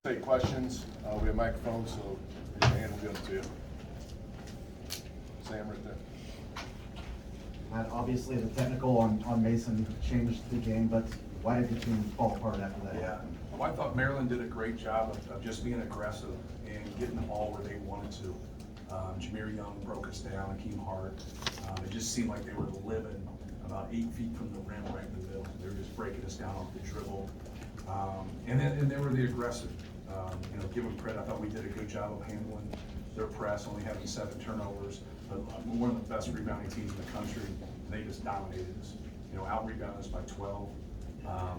Any questions? We have microphones, so raise your hand, we'll get them to you. Sam, right there. And obviously the technical on Mason changed the game, but why did the team fall apart after that? Yeah, well, I thought Maryland did a great job of just being aggressive and getting the ball where they wanted to. Jameer Young broke us down, Akeem Hart. It just seemed like they were living about 8 feet from the rim right in the middle. They were just breaking us down off the dribble. And they were the aggressive. Give them credit. I thought we did a good job of handling their press, only having 7 turnovers. But we're one of the best rebounding teams in the country, and they just dominated us. Out-rebounded us by 12.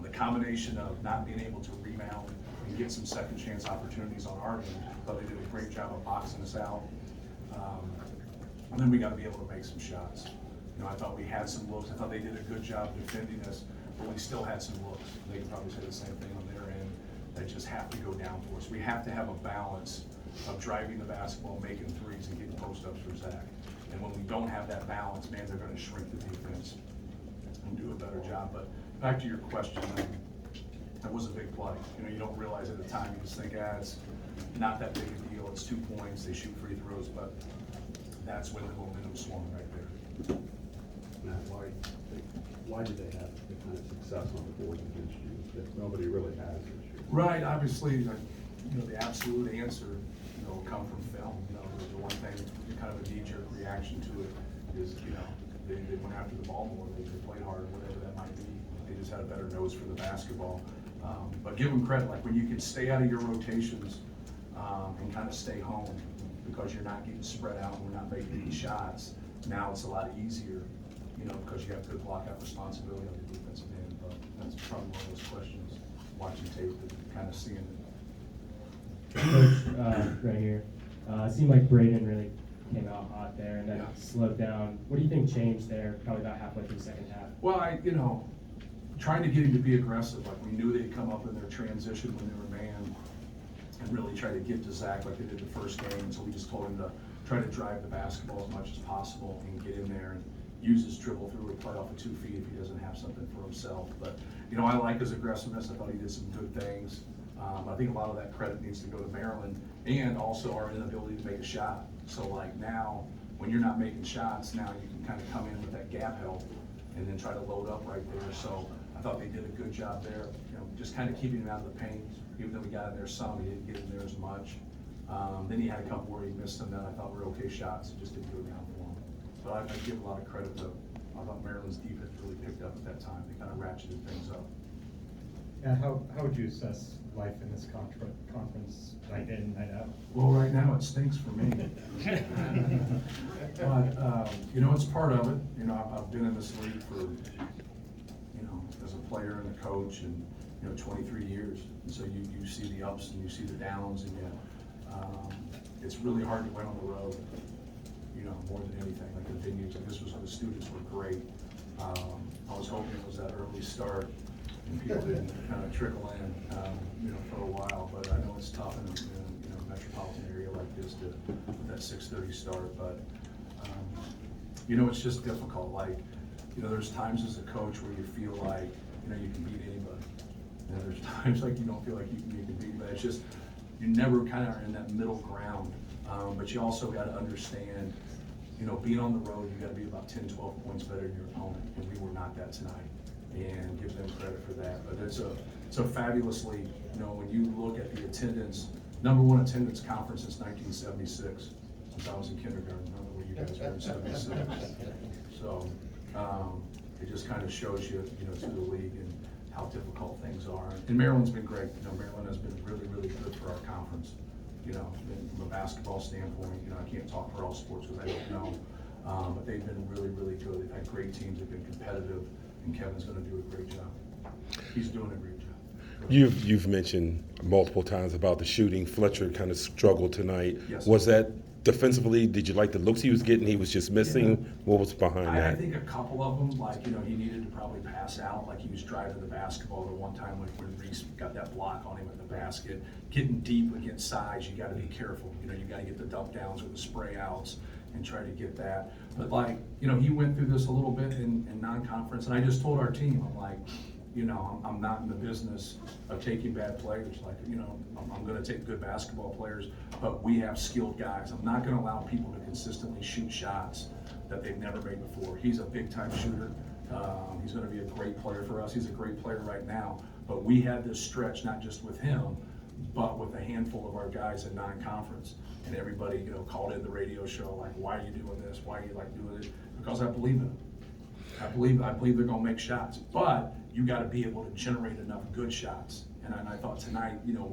The combination of not being able to rebound and get some second chance opportunities on our end, but they did a great job of boxing us out. And then we got to be able to make some shots. I thought we had some looks. I thought they did a good job defending us, but we still had some looks. They can probably say the same thing on their end. They just have to go down for us. We have to have a balance of driving the basketball, making threes, and getting post-ups for Zach. And when we don't have that balance, man, they're going to shrink the defense and do a better job. But back to your question, that was a big play. You don't realize at the time, you just think, it's not that big a deal. It's 2 points, they shoot free throws, but that's when the momentum swung right there. Matt, why did they have the kind of success on the board against you that nobody really has this year? Right, obviously, the absolute answer, will come from film. The one thing, kind of a knee-jerk reaction to it is, they went after the ball more, they played harder, whatever that might be. They just had a better nose for the basketball. But give them credit, like when you can stay out of your rotations and kind of stay home because you're not getting spread out and we're not making any shots, now it's a lot easier, because you have good blockout responsibility on the defensive end. But that's probably one of those questions, watching tape and kind of seeing it. Coach, right here. It seemed like Braden really came out hot there and then slowed down. What do you think changed there, probably about halfway through the second half? Well, trying to get him to be aggressive. Like we knew they'd come up in their transition when they were man and really try to get to Zach like they did the first game. So we just told him to try to drive the basketball as much as possible and get in there and use his dribble through or play off of 2 feet if he doesn't have something for himself. But, I like his aggressiveness. I thought he did some good things. I think a lot of that credit needs to go to Maryland and also our inability to make a shot. So like now, when you're not making shots, now you can kind of come in with that gap help and then try to load up right there. So I thought they did a good job there, just kind of keeping him out of the paint. Even though we got in there some, he didn't get in there as much. Then he had a couple where he missed them that I thought were okay shots. It just didn't go down for him. But I give a lot of credit to, I thought Maryland's defense really picked up at that time. They kind of ratcheted things up. And how would you assess life in this conference night in, night out? Well, right now it stinks for me. But, it's part of it. I've been in this league for, as a player and a coach and, 23 years. And so you see the ups and you see the downs and it's really hard to win on the road, more than anything. Like the venues, like the students were great. I was hoping it was that early start and people didn't kind of trickle in, for a while, but I know it's tough in a metropolitan area like this with that 6:30 start, but it's just difficult. Like, there's times as a coach where you feel like, you can beat anybody. And there's times like you don't feel like you can beat anybody. It's just, you never kind of are in that middle ground. But you also got to understand, being on the road, you got to be about 10, 12 points better than your opponent, and we were not that tonight. And give them credit for that. But it's a fabulously, when you look at the attendance, #1 attendance conference since 1976, since I was in kindergarten. I don't know where you guys were in 76. So it just kind of shows you, to the league and how difficult things are. And Maryland's been great. Maryland has been really, really good for our conference. From a basketball standpoint, I can't talk for all sports because I don't know. But they've been really, really good. They've had great teams. They've been competitive. And Kevin's going to do a great job. He's doing a great job. You've mentioned multiple times about the shooting. Fletcher kind of struggled tonight. Yes. Was that defensively? Did you like the looks he was getting? He was just missing. Yeah. What was behind I that? think a couple of them, like, he needed to probably pass out. Like he was driving the basketball the one time when Reese got that block on him at the basket. Getting deep against size, you got to be careful. You got to get the dump downs or the spray outs and try to get that. But he went through this a little bit in non-conference, and I just told our team, I'm like, you know, I'm not in the business of taking bad players. Like, you know, I'm gonna take good basketball players, but we have skilled guys. I'm not gonna allow people to consistently shoot shots that they've never made before. He's a big time shooter. He's gonna be a great player for us. He's a great player right now. But we had this stretch, not just with him, but with a handful of our guys in non-conference. And everybody, you know, called in the radio show, like, why are you doing this? Why are you like doing it? Because I believe in them. I believe they're gonna make shots, but you gotta be able to generate enough good shots. And I thought tonight, you know,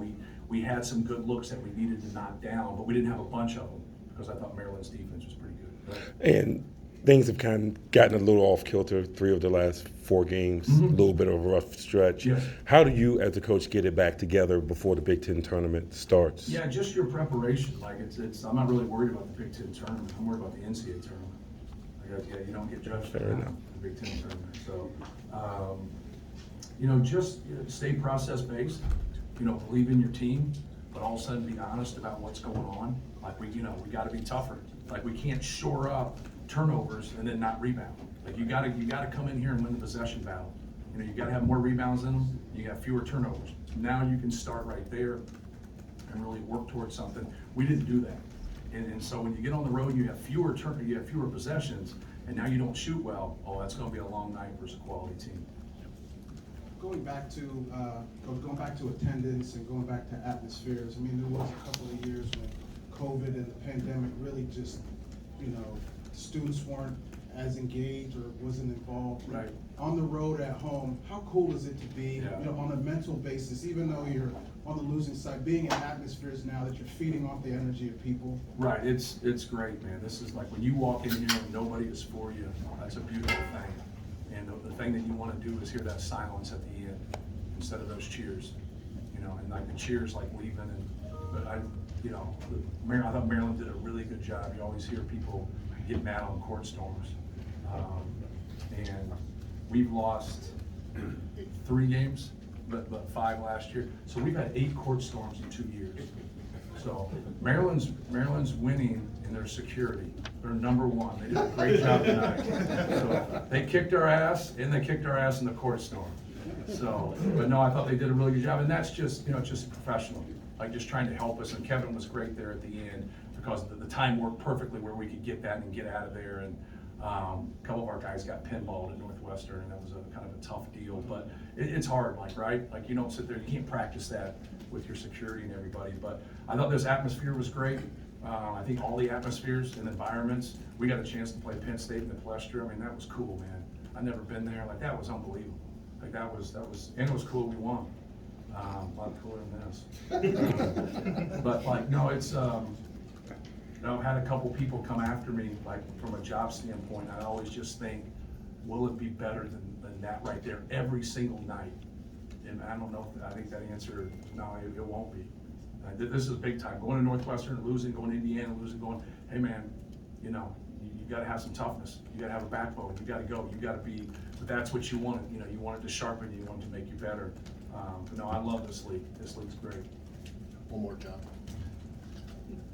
we had some good looks that we needed to knock down, but we didn't have a bunch of them because I thought Maryland's defense was pretty good. And things have kind of gotten a little off kilter 3 of the last 4 games, a little bit of a rough stretch. Yes. How do you, as a coach, get it back together before the Big Ten tournament starts? Yeah, just your preparation. Like I'm not really worried about the Big Ten tournament. I'm worried about the NCAA tournament. Yeah, you don't get judged for Fair that, enough. the Big Ten tournament. So, you know, just stay process-based, you know, believe in your team, but all of a sudden be honest about what's going on. Like we gotta be tougher. Like we can't shore up turnovers and then not rebound. Like you gotta come in here and win the possession battle. You know, you gotta have more rebounds in them, you got fewer turnovers. Now you can start right there and really work towards something. We didn't do that. And so when you get on the road, you have fewer possessions, and now you don't shoot well. Oh, that's going to be a long night versus a quality team. Going back to attendance and going back to atmospheres. I mean, there was a couple of years when COVID and the pandemic really just, you know, students weren't as engaged or wasn't involved. Right. On the road at home, how cool is it to be, Yeah. you know, on a mental basis, even though you're on the losing side, being in atmospheres now that you're feeding off the energy of people? Right, it's great, man. This is like when you walk in here and nobody is for you, that's a beautiful thing. And the thing that you want to do is hear that silence at the end instead of those cheers. You know, and like the cheers like leaving but I thought Maryland did a really good job. You always hear people get mad on court storms. And we've lost 3 games, but 5 last year. So we've had 8 court storms in 2 years. So Maryland's winning in their security. They're #1. They did a great job tonight. So they kicked our ass, and they kicked our ass in the court storm. So, but no, I thought they did a really good job, and that's just, you know, just professional, like just trying to help us. And Kevin was great there at the end because the time worked perfectly where we could get that and get out of there. And a couple of our guys got pinballed at Northwestern, and that was a kind of a tough deal. But it's hard, like, right? Like you don't sit there, you can't practice that with your security and everybody. But I thought this atmosphere was great. I think all the atmospheres and environments. We got a chance to play Penn State in the Palestra. I mean, that was cool, man. I've never been there. Like that was unbelievable. Like that was, and it was cool. We won. A lot cooler than this. But like, no, it's. I've had a couple people come after me, like from a job standpoint. I always just think, will it be better than that right there every single night? And I don't know. I think that answer, no, it won't be. This is big time. Going to Northwestern, losing, going to Indiana, losing, going, hey man, you know, you got to have some toughness. You got to have a backbone. You got to go. You got to be. But that's what you wanted. You know, you wanted to sharpen you. You wanted to make you better. But no, I love this league. This league's great. One more, John.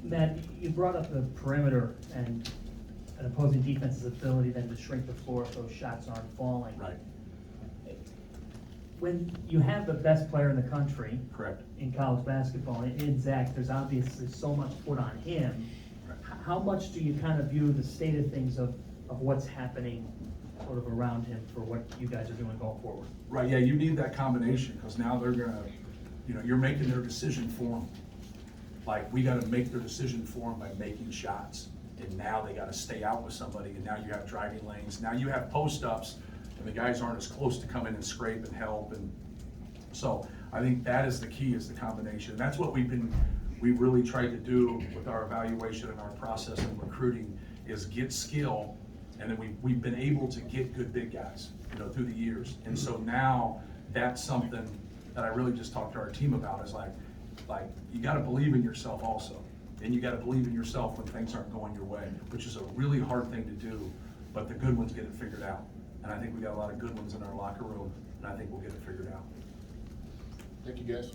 Matt, you brought up the perimeter and an opposing defense's ability then to shrink the floor if those shots aren't falling. Right. When you have the best player in the country Correct. in college basketball, in Zach, there's obviously so much put on him. Right. How much do you kind of view the state of things of what's happening sort of around him for what you guys are doing going forward? Right, yeah, you need that combination, because now they're gonna, you know, you're making their decision for them. Like, we gotta make their decision for them by making shots. And now they gotta stay out with somebody, and now you have driving lanes, now you have post-ups, and the guys aren't as close to come in and scrape and help. And so I think that is the key, is the combination. That's what we've really tried to do with our evaluation and our process and recruiting, is get skill. And then we've been able to get good big guys, you know, through the years. And so now that's something that I really just talked to our team about, is like you got to believe in yourself also. And you got to believe in yourself when things aren't going your way, which is a really hard thing to do, but the good ones get it figured out. And I think we got a lot of good ones in our locker room, and I think we'll get it figured out. Thank you, guys.